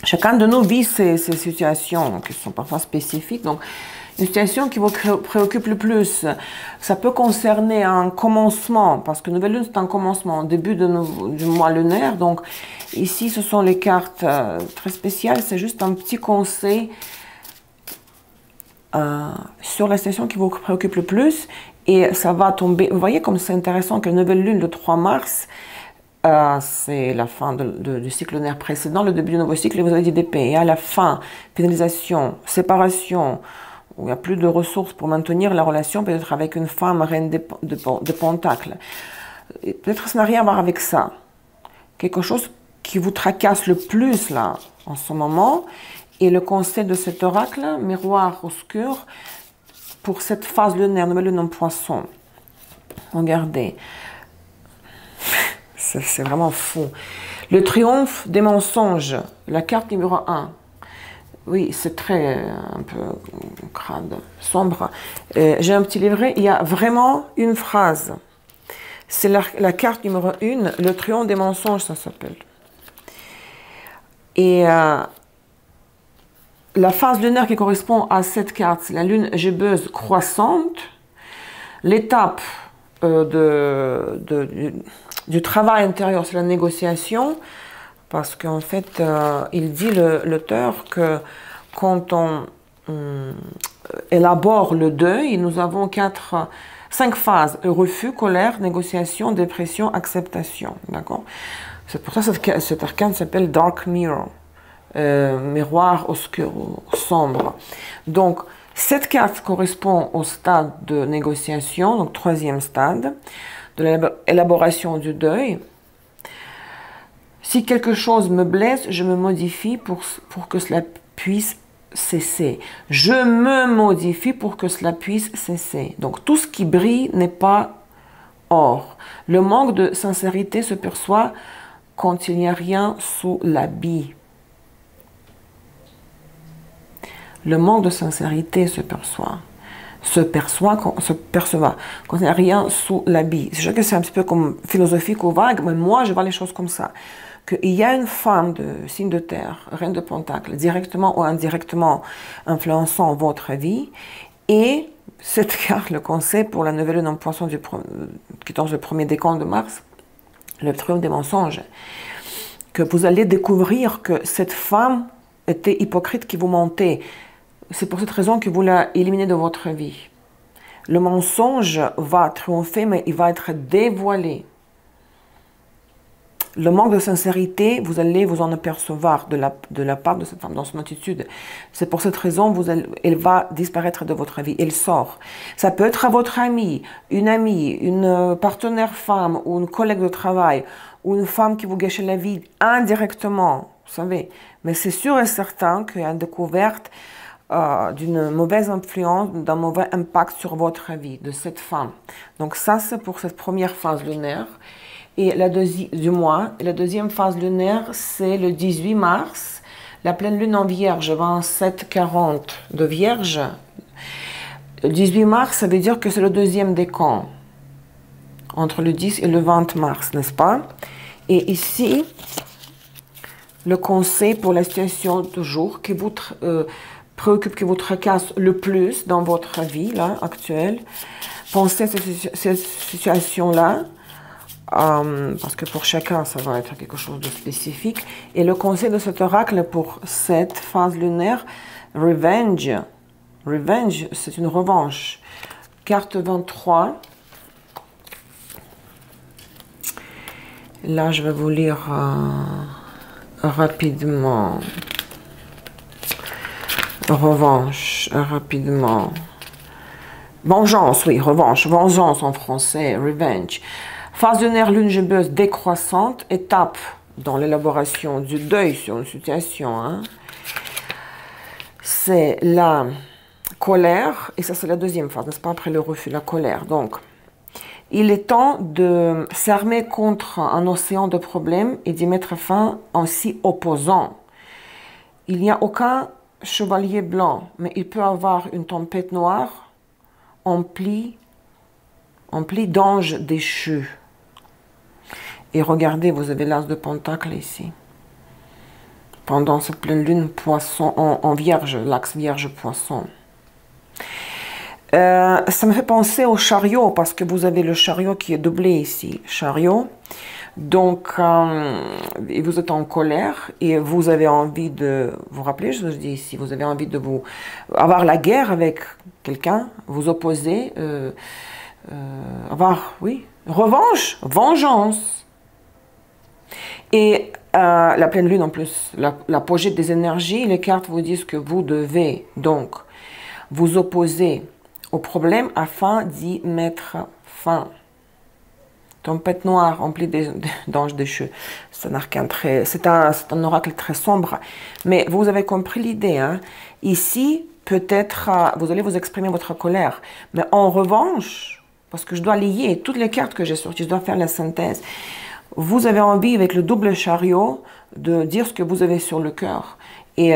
S1: Chacun de nous vit ces situations qui sont parfois spécifiques. Donc, une situation qui vous préoccupe le plus, ça peut concerner un commencement, parce que nouvelle lune c'est un commencement, début du mois lunaire. Donc ici ce sont les cartes très spéciales, c'est juste un petit conseil sur la situation qui vous préoccupe le plus, et ça va tomber. Vous voyez comme c'est intéressant que la nouvelle lune le 3 mars, c'est la fin du cycle lunaire précédent, le début du nouveau cycle, et vous avez dit d'épée, et à la fin, finalisation, séparation, où il n'y a plus de ressources pour maintenir la relation, peut-être avec une femme reine de Pentacle. Peut-être ça n'a rien à voir avec ça. Quelque chose qui vous tracasse le plus là, en ce moment, et le conseil de cet oracle, miroir obscur, pour cette phase lunaire, nouvelle lune en Poisson. Regardez. C'est vraiment fou. Le triomphe des mensonges, la carte numéro 1. Oui, c'est très un peu crade, sombre. J'ai un petit livret, il y a vraiment une phrase. C'est la carte numéro 1, le triomphe des mensonges, ça s'appelle. Et la phase lunaire qui correspond à cette carte, c'est la lune gébbeuse croissante. L'étape du travail intérieur, c'est la négociation. Parce qu'en fait, il dit l'auteur que quand on élabore le deuil, nous avons 5 phases: refus, colère, négociation, dépression, acceptation. D'accord? C'est pour ça que cet arcane s'appelle Dark Mirror, miroir obscur, sombre. Donc, cette carte correspond au stade de négociation, donc 3e stade, de l'élaboration du deuil. Si quelque chose me blesse, je me modifie pour que cela puisse cesser. Je me modifie pour que cela puisse cesser. Donc tout ce qui brille n'est pas or. Le manque de sincérité se perçoit quand il n'y a rien sous l'habit. Le manque de sincérité se perçoit. Se perçoit quand il n'y a rien sous l'habit. Je sais que c'est un petit peu comme philosophique ou vague, mais moi je vois les choses comme ça. Qu'il y a une femme de signe de terre, reine de Pentacle, directement ou indirectement influençant votre vie, et cette carte, le conseil pour la nouvelle lune en poisson qui tombe le premier décan de Mars, le triomphe des mensonges, que vous allez découvrir que cette femme était hypocrite qui vous mentait. C'est pour cette raison que vous l'avez éliminée de votre vie. Le mensonge va triompher, mais il va être dévoilé. Le manque de sincérité, vous allez vous en apercevoir de la part de cette femme, dans son attitude. C'est pour cette raison elle va disparaître de votre vie. Elle sort. Ça peut être à votre une partenaire femme ou une collègue de travail ou une femme qui vous gâche la vie indirectement, vous savez. Mais c'est sûr et certain qu'il y a une découverte d'une mauvaise influence, d'un mauvais impact sur votre vie de cette femme. Donc ça, c'est pour cette première phase lunaire. Et la deuxième phase lunaire, c'est le 18 mars, la pleine lune en Vierge, 27-40 de Vierge. Le 18 mars, ça veut dire que c'est le deuxième décan, entre le 10 et le 20 mars, n'est-ce pas? Et ici, le conseil pour la situation toujours qui vous préoccupe, qui vous tracasse le plus dans votre vie là, actuelle, pensez à cette situation-là. Parce que pour chacun, ça va être quelque chose de spécifique. Et le conseil de cet oracle pour cette phase lunaire, Revenge. Revenge, c'est une revanche. Carte 23. Là, je vais vous lire rapidement. Revanche, rapidement. Vengeance, oui, revanche. Vengeance en français, revenge. Phase lunaire, lune gibbeuse décroissante, étape dans l'élaboration du deuil sur une situation. Hein. C'est la colère, et ça c'est la deuxième phase, n'est-ce pas, après le refus, la colère. Donc, il est temps de s'armer contre un océan de problèmes et d'y mettre fin en s'y opposant. Il n'y a aucun chevalier blanc, mais il peut avoir une tempête noire emplie d'anges déchus. Et regardez, vous avez l'as de pentacle ici. Pendant cette pleine lune poisson en vierge, l'axe vierge-poisson. Ça me fait penser au chariot, parce que vous avez le chariot qui est doublé ici. Chariot. Donc, vous êtes en colère et vous avez envie de... Vous rappelez, je dis ici, vous avez envie de avoir la guerre avec quelqu'un, vous opposer, avoir, oui, revanche, vengeance. Et la pleine lune, en plus, l'apogée des énergies, les cartes vous disent que vous devez donc vous opposer au problème afin d'y mettre fin. Tempête noire remplie d'anges déchus. C'est un oracle très sombre. Mais vous avez compris l'idée. Hein? Ici, peut-être, vous allez vous exprimer votre colère. Mais en revanche, parce que je dois lier toutes les cartes que j'ai sorties, je dois faire la synthèse. Vous avez envie, avec le double chariot, de dire ce que vous avez sur le cœur. Et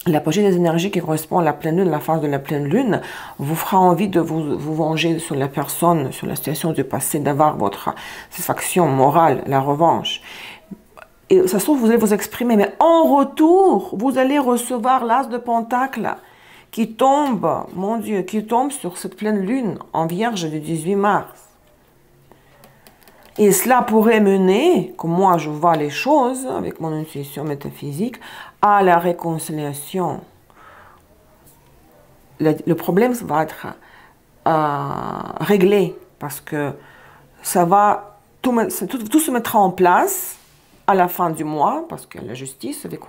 S1: l'apogée des énergies qui correspond à la pleine lune, la phase de la pleine lune, vous fera envie de vous venger sur la personne, sur la situation du passé, d'avoir votre satisfaction morale, la revanche. Et ça se trouve, vous allez vous exprimer, mais en retour, vous allez recevoir l'as de pentacle qui tombe, mon Dieu, qui tombe sur cette pleine lune en vierge du 18 mars. Et cela pourrait mener, comme moi je vois les choses, avec mon intuition métaphysique, à la réconciliation. Le problème va être réglé, parce que ça va, tout se mettra en place à la fin du mois, parce que la justice avec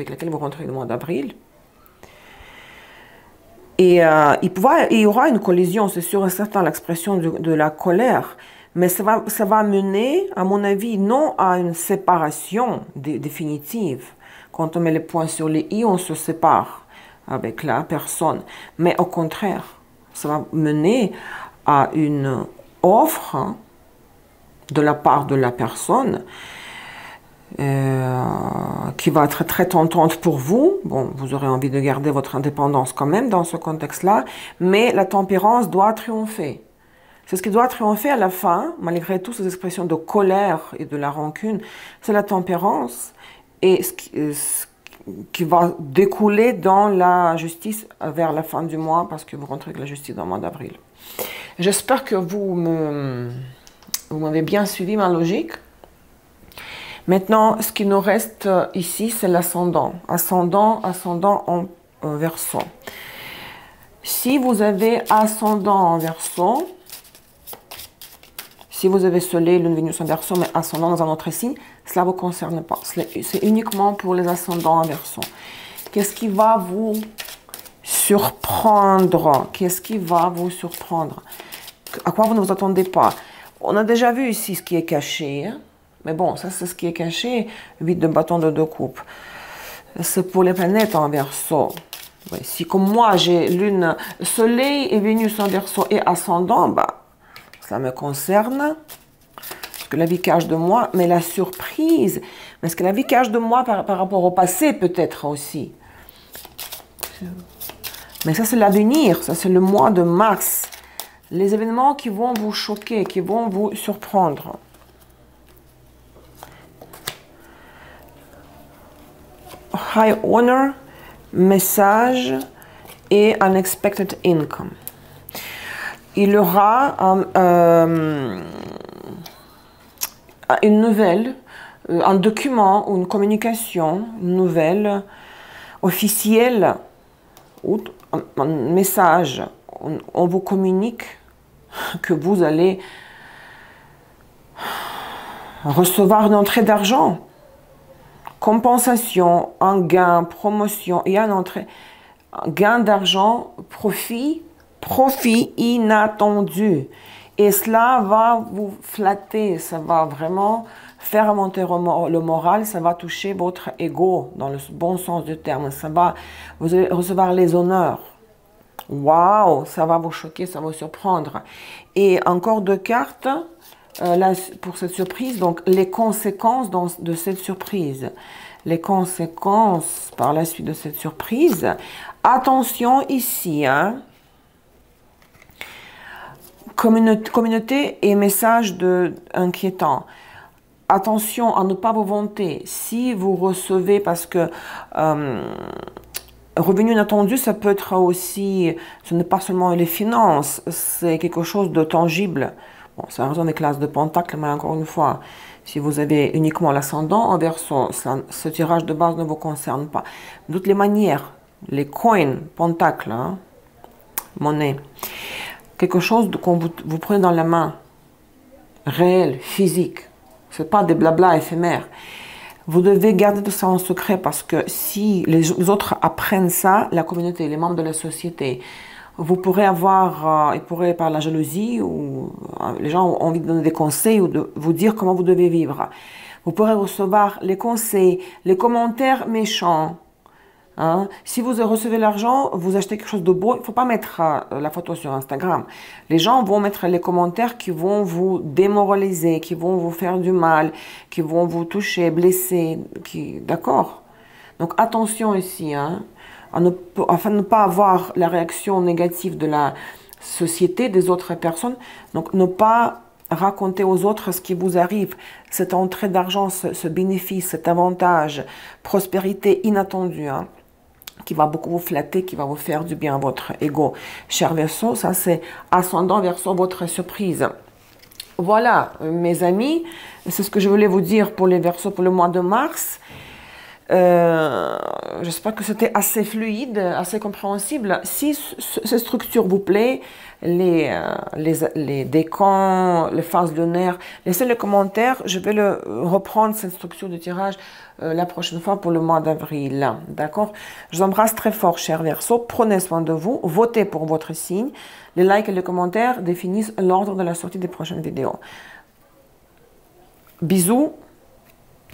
S1: laquelle vous rentrez le mois d'avril. Et il y aura une collision, c'est sûr et certain, l'expression de la colère. Mais ça va mener, à mon avis, non à une séparation définitive. Quand on met les points sur les i, on se sépare avec la personne. Mais au contraire, ça va mener à une offre de la part de la personne qui va être très tentante pour vous. Bon, vous aurez envie de garder votre indépendance quand même dans ce contexte-là, mais la tempérance doit triompher. C'est ce qui doit triompher à la fin, malgré toutes ces expressions de colère et de la rancune, c'est la tempérance. Et qui va découler dans la justice vers la fin du mois, parce que vous rentrez avec la justice dans le mois d'avril. J'espère que vous m'avez bien suivi ma logique. Maintenant, ce qui nous reste ici, c'est l'ascendant. Ascendant en Verseau. Si vous avez ascendant en Verseau, si vous avez Soleil, Lune, Vénus en Verseau, mais ascendant dans un autre signe, cela ne vous concerne pas. C'est uniquement pour les ascendants en Verseau. Qu'est-ce qui va vous surprendre? Qu'est-ce qui va vous surprendre? À quoi vous ne vous attendez pas? On a déjà vu ici ce qui est caché. Hein? Mais bon, ça c'est ce qui est caché. 8 de bâton de 2 coupes. C'est pour les planètes en Verseau. Oui, si comme moi j'ai Lune, Soleil et Vénus en Verseau et ascendant, bah, ça me concerne. Parce que la vie cache de moi, mais la surprise, parce que la vie cache de moi par rapport au passé peut-être aussi. Mais ça c'est l'avenir, ça c'est le mois de mars. Les événements qui vont vous choquer, qui vont vous surprendre. High honor, message et unexpected income. Il y aura une nouvelle, un document ou une communication, une nouvelle officielle ou un message. On vous communique que vous allez recevoir une entrée d'argent, compensation, un gain, promotion et un gain d'argent, profit inattendu. Et cela va vous flatter, ça va vraiment faire monter le moral, ça va toucher votre ego dans le bon sens du terme. Vous allez recevoir les honneurs. Waouh, ça va vous choquer, ça va vous surprendre. Et encore 2 cartes là, pour cette surprise. Donc, les conséquences de cette surprise. Les conséquences par la suite de cette surprise. Attention ici, hein. Communauté et message inquiétant. Attention à ne pas vous vanter. Si vous recevez, parce que revenu inattendu, ça peut être aussi, ce n'est pas seulement les finances, c'est quelque chose de tangible. Bon, c'est la raison des classes de Pentacle, mais encore une fois, si vous avez uniquement l'ascendant en Verseau, ce tirage de base ne vous concerne pas. De toutes les manières, les coins, Pentacle, hein, monnaie, quelque chose que vous prenez dans la main, réel, physique, ce n'est pas des blabla éphémères. Vous devez garder tout ça en secret parce que si les autres apprennent ça, la communauté, les membres de la société, vous pourrez avoir, ils pourraient par la jalousie ou les gens ont envie de donner des conseils ou de vous dire comment vous devez vivre. Vous pourrez recevoir les conseils, les commentaires méchants. Hein? Si vous recevez l'argent, vous achetez quelque chose de beau, il ne faut pas mettre la photo sur Instagram. Les gens vont mettre les commentaires qui vont vous démoraliser, qui vont vous faire du mal, qui vont vous toucher, blesser. D'accord? Donc attention ici, hein, afin de ne pas avoir la réaction négative de la société, des autres personnes. Donc ne pas raconter aux autres ce qui vous arrive, cette entrée d'argent, ce bénéfice, cet avantage, prospérité inattendue. Hein, qui va beaucoup vous flatter, qui va vous faire du bien à votre ego. Cher Verseau, ça c'est ascendant Verseau, votre surprise. Voilà, mes amis, c'est ce que je voulais vous dire pour les Verseaux pour le mois de mars. J'espère que c'était assez fluide, assez compréhensible. Si cette structure vous plaît, les décans, les phases lunaires, laissez les commentaires. Je vais reprendre cette structure de tirage la prochaine fois pour le mois d'avril. D'accord? Je vous embrasse très fort, chers Verseaux. Prenez soin de vous. Votez pour votre signe. Les likes et les commentaires définissent l'ordre de la sortie des prochaines vidéos. Bisous.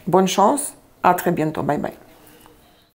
S1: Bonne chance. À très bientôt. Bye bye.